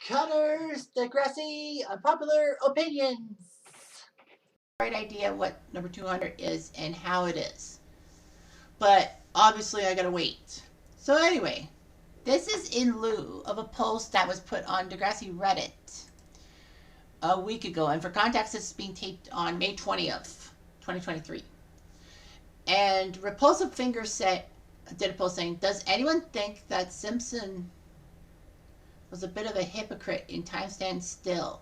Connors, Degrassi, unpopular opinions. Right idea what number 200 is and how it is. But obviously, I gotta wait. So, anyway, this is in lieu of a post that was put on Degrassi Reddit a week ago. And for context, this is being taped on May 20th, 2023. And Repulsive Finger did a post saying, does anyone think that Simpson was a bit of a hypocrite in Time Stands Still?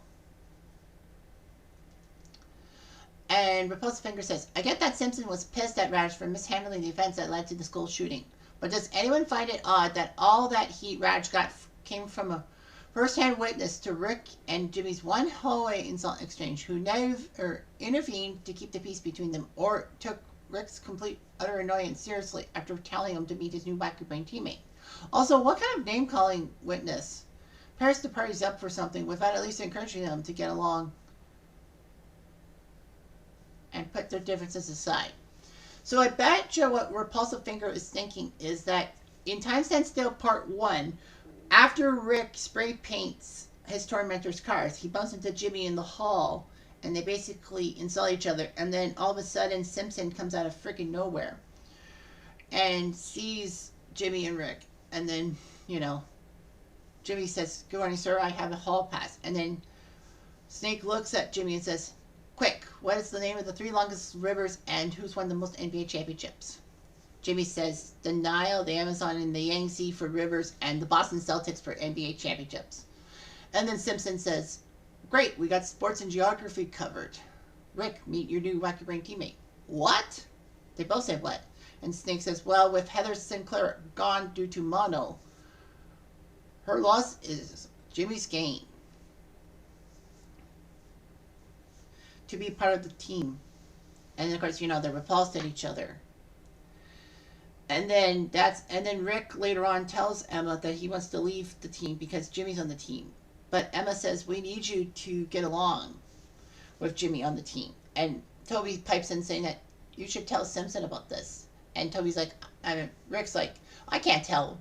And Repulsive Finger says, I get that Simpson was pissed at Radish for mishandling the events that led to the school shooting. But does anyone find it odd that all that heat Radish got came from a first-hand witness to Rick and Jimmy's one hallway insult exchange, who never intervened to keep the peace between them or took Rick's complete utter annoyance seriously after telling him to meet his new wacky brain teammate? Also, what kind of name-calling witness pairs the parties up for something without at least encouraging them to get along and put their differences aside? So I bet you what Repulsive Finger is thinking is that in Time Stands Still Part 1, after Rick spray paints his tormentor's cars, he bumps into Jimmy in the hall and they basically insult each other, and then all of a sudden Simpson comes out of freaking nowhere and sees Jimmy and Rick, and then, Jimmy says, good morning, sir, I have a hall pass. And then Snake looks at Jimmy and says, quick, what is the name of the 3 longest rivers and who's won the most NBA championships? Jimmy says, the Nile, the Amazon, and the Yangtze for rivers, and the Boston Celtics for NBA championships. And then Simpson says, great, we got sports and geography covered. Rick, meet your new wacky brain teammate. What? They both say what? And Snake says, well, with Heather Sinclair gone due to mono, her loss is Jimmy's gain to be part of the team. And of course, they're repulsed at each other. And then Rick later on tells Emma that he wants to leave the team because Jimmy's on the team. But Emma says, we need you to get along with Jimmy on the team. And Toby pipes in saying that you should tell Simpson about this. And Rick's like, I can't tell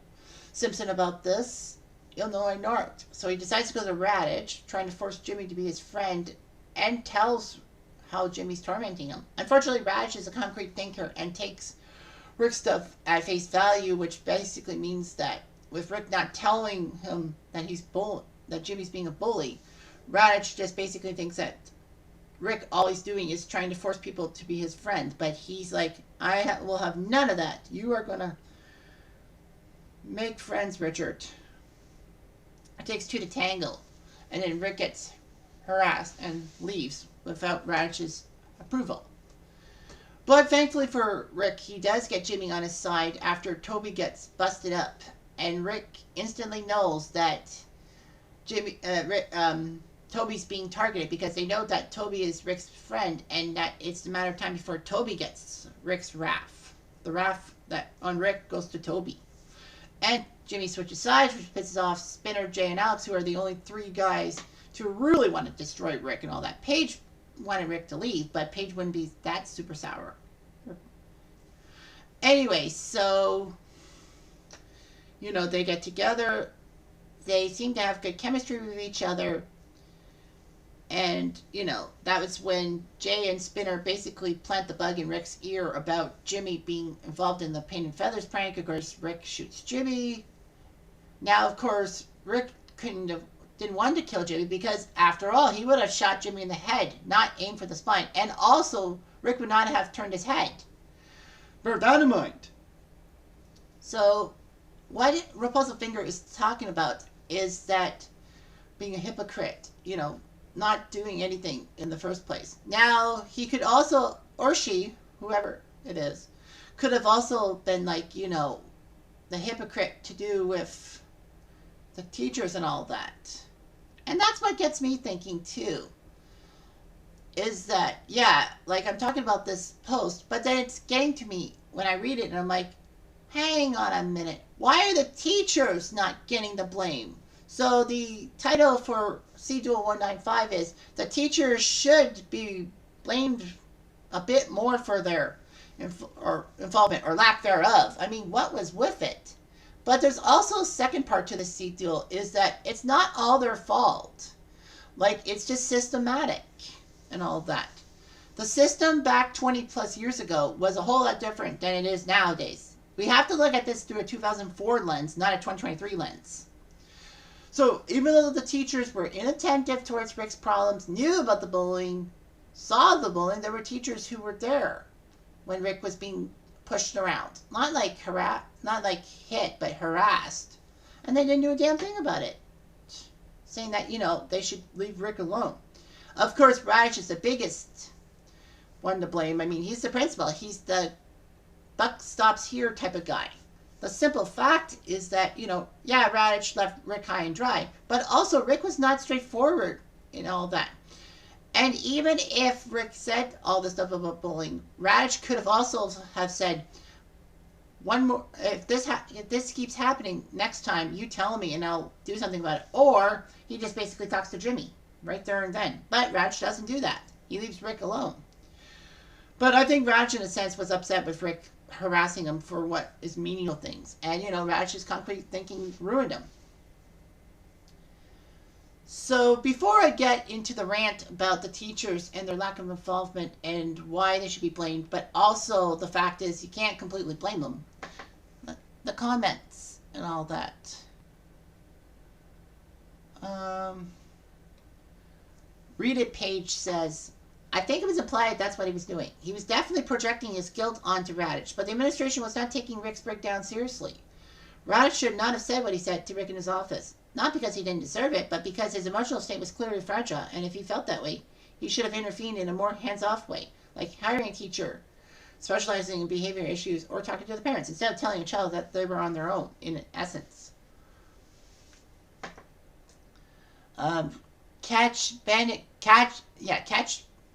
Simpson about this. You'll know I know it. So he decides to go to Radish, trying to force Jimmy to be his friend, and tells how Jimmy's tormenting him. Unfortunately, Radish is a concrete thinker and takes Rick's stuff at face value, which basically means that with Rick not telling him that that Jimmy's being a bully, Radish just basically thinks that Rick all he's doing is trying to force people to be his friend. But he's like, I will have none of that. You are going to make friends, Richard. It takes 2 to tango. And then Rick gets harassed and leaves without Radish's approval. But thankfully for Rick, he does get Jimmy on his side after Toby gets busted up. And Rick instantly knows that Toby's being targeted because they know that Toby is Rick's friend and that it's a matter of time before Toby gets Rick's wrath. The wrath that on Rick goes to Toby. And Jimmy switches sides, which pisses off Spinner, Jay, and Alex, who are the only 3 guys to really want to destroy Rick and all that. Paige wanted Rick to leave, but Paige wouldn't be that super sour. Anyway, so, they get together. They seem to have good chemistry with each other. And, that was when Jay and Spinner basically plant the bug in Rick's ear about Jimmy being involved in the Paint and Feathers prank. Of course, Rick shoots Jimmy. Now, of course, Rick didn't want to kill Jimmy because, after all, he would have shot Jimmy in the head, not aimed for the spine. And also, Rick would not have turned his head. Bear that in mind. So, what Repulsive Finger is talking about is that being a hypocrite, not doing anything in the first place. Now, he could also, or she, whoever it is, could have also been like, the hypocrite to do with the teachers and all that. And that's what gets me thinking too. Is that, like I'm talking about this post, but then it's getting to me when I read it and I'm like, hang on a minute. Why are the teachers not getting the blame? So the title for CDUO 195 is, the teachers should be blamed a bit more for their involvement or lack thereof. I mean, what was with it? But there's also a second part to the CDUO is that it's not all their fault. Like, it's just systematic and all that. The system back 20 plus years ago was a whole lot different than it is nowadays. We have to look at this through a 2004 lens, not a 2023 lens. So even though the teachers were inattentive towards Rick's problems, knew about the bullying, saw the bullying, there were teachers who were there when Rick was being pushed around. Not like hit, but harassed. And they didn't do a damn thing about it. Saying that, they should leave Rick alone. Of course, Radish is the biggest one to blame. I mean, he's the principal. He's the buck stops here type of guy. The simple fact is that, Radish left Rick high and dry. But also, Rick was not straightforward in all that. And even if Rick said all this stuff about bullying, Radish could have also have said, one more, if this keeps happening next time, you tell me and I'll do something about it. Or he just basically talks to Jimmy right there and then. But Radish doesn't do that. He leaves Rick alone. But I think Radish, in a sense, was upset with Rick harassing him for what is menial things. And, Radish's concrete thinking ruined him. So before I get into the rant about the teachers and their lack of involvement and why they should be blamed, but also the fact is you can't completely blame them. The comments and all that. Read It Page says, I think it was implied that's what he was doing. He was definitely projecting his guilt onto Radish, but the administration was not taking Rick's breakdown seriously. Radish should not have said what he said to Rick in his office. Not because he didn't deserve it, but because his emotional state was clearly fragile, and if he felt that way, he should have intervened in a more hands-off way, like hiring a teacher, specializing in behavior issues, or talking to the parents, instead of telling a child that they were on their own, in essence. Catch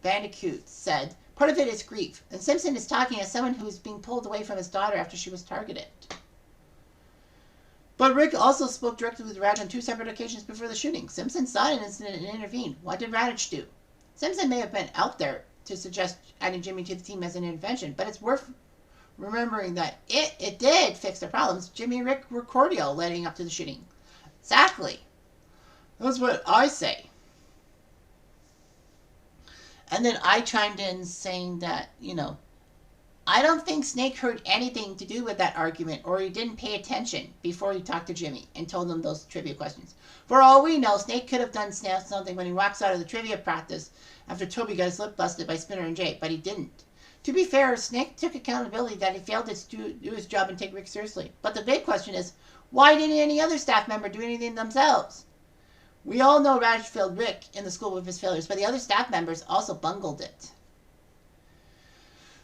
Bandicoot said, part of it is grief, and Simpson is talking as someone who's being pulled away from his daughter after she was targeted. But Rick also spoke directly with Radish on 2 separate occasions before the shooting. Simpson saw an incident and intervened. What did Radish do? Simpson may have been out there to suggest adding Jimmy to the team as an intervention, but it's worth remembering that it did fix the problems. Jimmy and Rick were cordial leading up to the shooting. Exactly. That's what I say. And then I chimed in saying that, I don't think Snake heard anything to do with that argument, or he didn't pay attention before he talked to Jimmy and told him those trivia questions. For all we know, Snake could have done something when he walks out of the trivia practice after Toby got his lip busted by Spinner and Jay, but he didn't. To be fair, Snake took accountability that he failed to do his job and take Rick seriously. But the big question is, why didn't any other staff member do anything themselves? We all know Radish failed Rick in the school with his failures, but the other staff members also bungled it.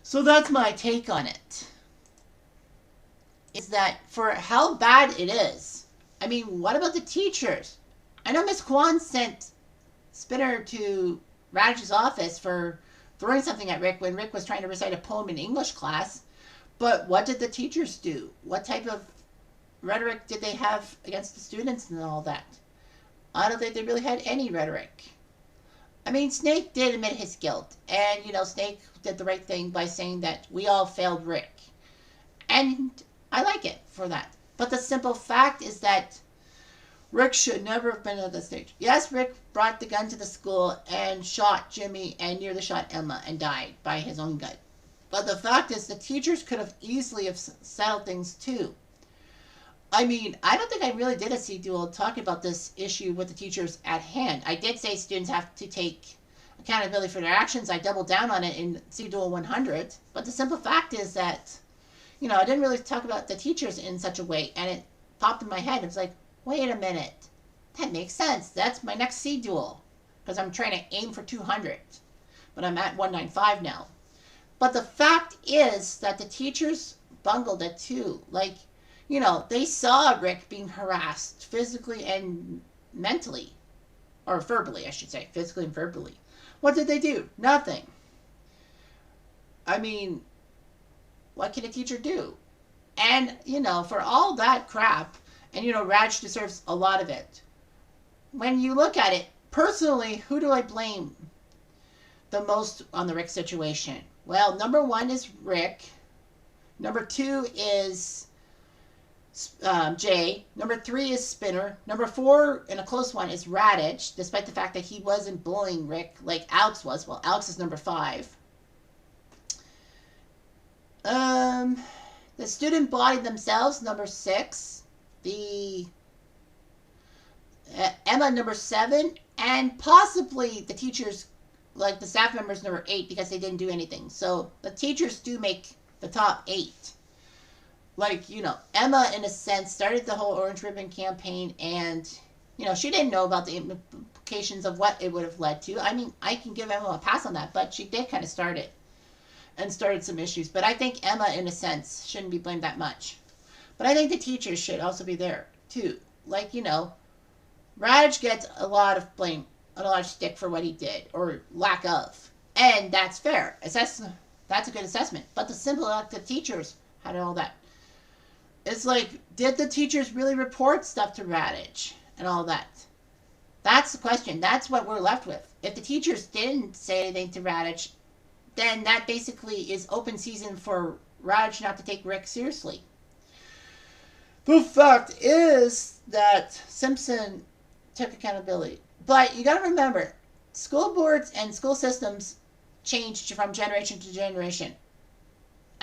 So that's my take on it. Is that for how bad it is, I mean, what about the teachers? I know Miss Kwan sent Spinner to Radish's office for throwing something at Rick when Rick was trying to recite a poem in English class, but what did the teachers do? What type of rhetoric did they have against the students and all that? I don't think they really had any rhetoric. I mean, Snake did admit his guilt, and, Snake did the right thing by saying that we all failed Rick. And I like it for that. But the simple fact is that Rick should never have been at that stage. Yes, Rick brought the gun to the school and shot Jimmy and nearly shot Emma and died by his own gun. But the fact is the teachers could have easily have settled things too. I mean, I don't think I really did a CDUO talk about this issue with the teachers at hand. I did say students have to take accountability for their actions. I doubled down on it in CDUO 100. But the simple fact is that, I didn't really talk about the teachers in such a way. And it popped in my head. It was like, wait a minute. That makes sense. That's my next CDUO. Because I'm trying to aim for 200. But I'm at 195 now. But the fact is that the teachers bungled it too. Like, they saw Rick being harassed physically and mentally. Or verbally, I should say. Physically and verbally. What did they do? Nothing. I mean, what can a teacher do? And, for all that crap, and, Raj deserves a lot of it. When you look at it, personally, who do I blame the most on the Rick situation? Well, number 1 is Rick. Number 2 is Jay. Number 3 is Spinner. Number 4, in a close one, is Radich, despite the fact that he wasn't bullying Rick like Alex was. Well, Alex is number 5. Um, the student body themselves, number 6. The Emma, number 7. And possibly the teachers, like the staff members, number 8, because they didn't do anything. So the teachers do make the top 8. Like, Emma, in a sense, started the whole Orange Ribbon campaign, and, she didn't know about the implications of what it would have led to. I mean, I can give Emma a pass on that, but she did kind of start it and started some issues. But I think Emma, in a sense, shouldn't be blamed that much. But I think the teachers should also be there, too. Like, Raj gets a lot of blame, a lot of stick for what he did, or lack of. And that's fair. That's a good assessment. But the simple elected teachers had all that. It's like, did the teachers really report stuff to Radich and all that? That's the question. That's what we're left with. If the teachers didn't say anything to Radich, then that basically is open season for Radich not to take Rick seriously. The fact is that Simpson took accountability. But you got to remember, school boards and school systems changed from generation to generation.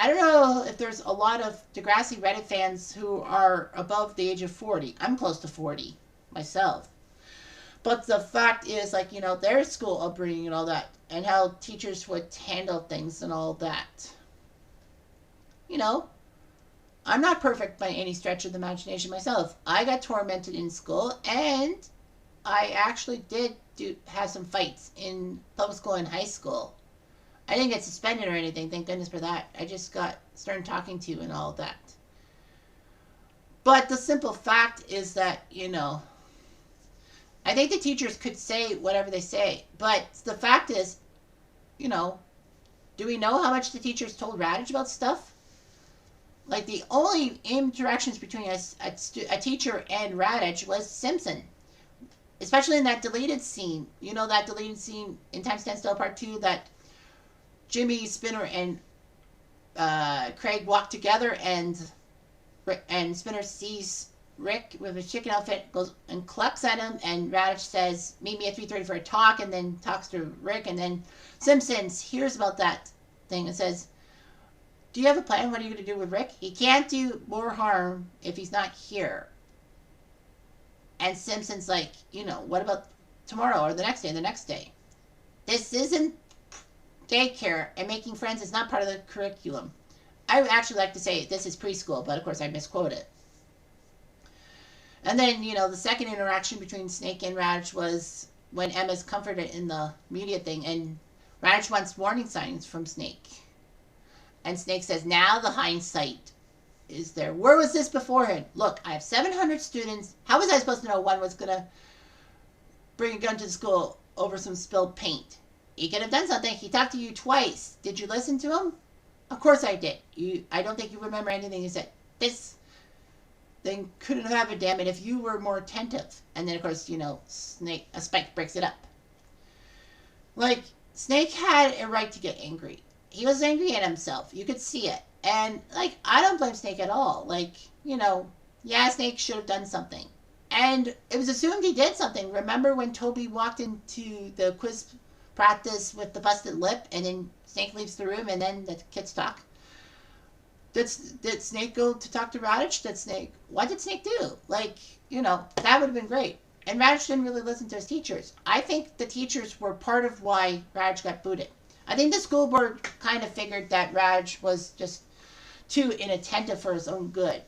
I don't know if there's a lot of Degrassi Reddit fans who are above the age of 40. I'm close to 40 myself. But the fact is, like, their school upbringing and all that, and how teachers would handle things and all that. I'm not perfect by any stretch of the imagination myself. I got tormented in school, and I actually did have some fights in public school and high school. I didn't get suspended or anything, thank goodness for that. I just got stern talking to and all that. But the simple fact is that, I think the teachers could say whatever they say. But the fact is, do we know how much the teachers told Radich about stuff? Like, the only interactions between a teacher and Radich was Simpson. Especially in that deleted scene. That deleted scene in Time Stand Still Part 2 that Jimmy, Spinner, and Craig walk together, and Spinner sees Rick with his chicken outfit, goes and clucks at him, and Radich says, meet me at 3:30 for a talk, and then talks to Rick, and then Simpson hears about that thing and says, do you have a plan? What are you going to do with Rick? He can't do more harm if he's not here. And Simpson's like, what about tomorrow or the next day and the next day? This isn't daycare, and making friends is not part of the curriculum. I would actually like to say this is preschool, but of course I misquote it. And then, the second interaction between Snake and Radich was when Emma's comforted in the media thing, and Radich wants warning signs from Snake. And Snake says, now the hindsight is there. Where was this beforehand? Look, I have 700 students. How was I supposed to know one was going to bring a gun to the school over some spilled paint? He could have done something. He talked to you twice. Did you listen to him? Of course I did. I don't think you remember anything he said. This thing couldn't have happened, damn it, if you were more attentive. And then, of course, Spike breaks it up. Like, Snake had a right to get angry. He was angry at himself. You could see it. And, like, I don't blame Snake at all. Like, yeah, Snake should have done something. And it was assumed he did something. Remember when Toby walked into the quiz practice with the busted lip, and then Snake leaves the room, and then the kids talk? Did Snake go to talk to Radich? What did Snake do? Like, that would have been great. And Radich didn't really listen to his teachers. I think the teachers were part of why Radich got booted. I think the school board kind of figured that Radich was just too inattentive for his own good.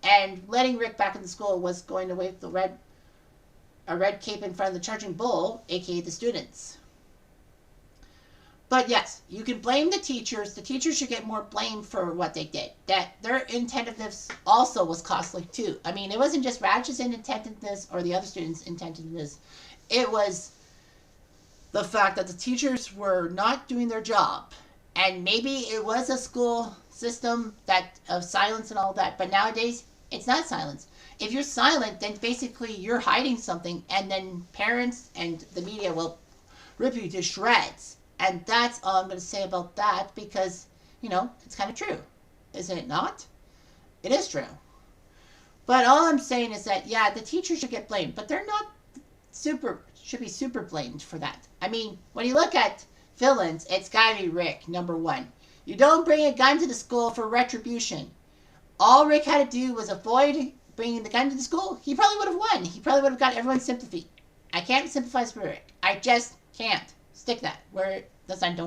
And letting Rick back in the school was going to wave a red cape in front of the charging bull, aka the students. But yes, you can blame the teachers. The teachers should get more blame for what they did. That their inattentiveness also was costly too. I mean, it wasn't just Radich's inattentiveness or the other students' inattentiveness. It was the fact that the teachers were not doing their job. And maybe it was a school system of silence and all that. But nowadays, it's not silence. If you're silent, then basically you're hiding something. And then parents and the media will rip you to shreds. And that's all I'm going to say about that, because, it's kind of true. Isn't it not? It is true. But all I'm saying is that, yeah, the teachers should get blamed, but they're not should be super blamed for that. I mean, when you look at villains, it's gotta be Rick, number one. You don't bring a gun to the school for retribution. All Rick had to do was avoid bringing the gun to the school. He probably would have won. He probably would have got everyone's sympathy. I can't sympathize with Rick. I just can't. Stick that where the sun don't